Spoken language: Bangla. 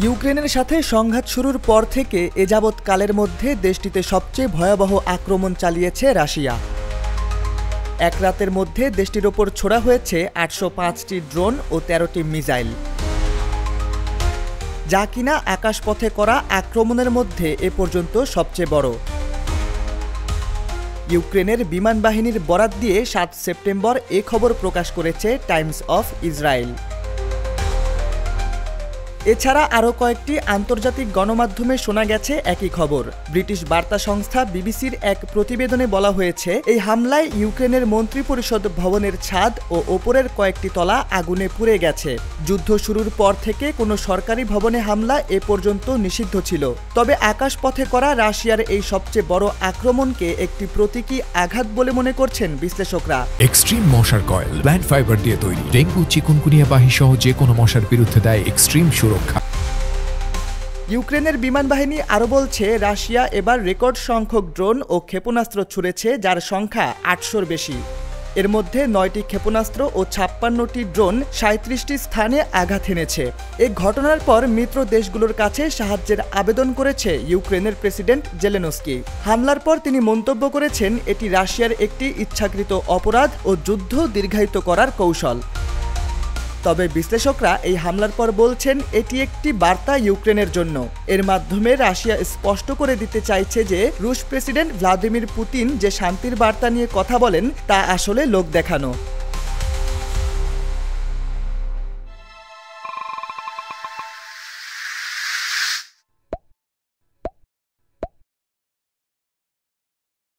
ইউক্রেনের সাথে সংঘাত শুরুর পর থেকে এ যাবৎকালের মধ্যে দেশটিতে সবচেয়ে ভয়াবহ আক্রমণ চালিয়েছে রাশিয়া। এক রাতের মধ্যে দেশটির ওপর ছোড়া হয়েছে ৮০৫টি ড্রোন ও ১৩টি মিসাইল, যা কিনা আকাশপথে করা আক্রমণের মধ্যে এ পর্যন্ত সবচেয়ে বড়। ইউক্রেনের বিমান বাহিনীর বরাত দিয়ে ৭ সেপ্টেম্বর এ খবর প্রকাশ করেছে টাইমস অফ ইসরায়েল। এছাড়া আরও কয়েকটি আন্তর্জাতিক গণমাধ্যমে শোনা গেছে একই খবর। ব্রিটিশ বার্তা সংস্থা বিবিসির এক প্রতিবেদনে বলা হয়েছে, এই হামলায় ইউক্রেনের মন্ত্রিপরিষদ ভবনের ছাদ ও ওপরের কয়েকটি তলা আগুনে পুড়ে গেছে। যুদ্ধ শুরুর পর থেকে কোনো সরকারি ভবনে হামলা এ পর্যন্ত নিষিদ্ধ ছিল। তবে আকাশপথে করা রাশিয়ার এই সবচেয়ে বড় আক্রমণকে একটি প্রতীকী আঘাত বলে মনে করছেন বিশ্লেষকরা। এক্সট্রিম মশার কয়েল প্ল্যান্ট ফাইবার দিয়ে তৈরি, ডেঙ্গু, চিকুনগুনিয়া বাহি সহ যে কোনো মশার বিরুদ্ধে দেয় এক্সট্রিম সুরক্ষা। ইউক্রেনের বিমান বাহিনী আরও বলছে, রাশিয়া এবার রেকর্ড সংখ্যক ড্রোন ও ক্ষেপণাস্ত্র ছুড়েছে, যার সংখ্যা ৮০০-র বেশি। এর মধ্যে ৯টি ক্ষেপণাস্ত্র ও ৫৬টি ড্রোন ৩৭টি স্থানে আঘাত এনেছে। এই ঘটনার পর মিত্র দেশগুলোর কাছে সাহায্যের আবেদন করেছে ইউক্রেনের প্রেসিডেন্ট জেলেনস্কি। হামলার পর তিনি মন্তব্য করেছেন, এটি রাশিয়ার একটি ইচ্ছাকৃত অপরাধ ও যুদ্ধ দীর্ঘায়িত করার কৌশল। তবে বিশ্লেষকরা এই হামলার পর বলছেন, এটি একটি বার্তা ইউক্রেনের জন্য। এর মাধ্যমে রাশিয়া স্পষ্ট করে দিতে চাইছে যে রুশ প্রেসিডেন্ট ভ্লাদিমির পুতিন যে শান্তির বার্তা নিয়ে কথা বলেন তা আসলে লোক দেখানো।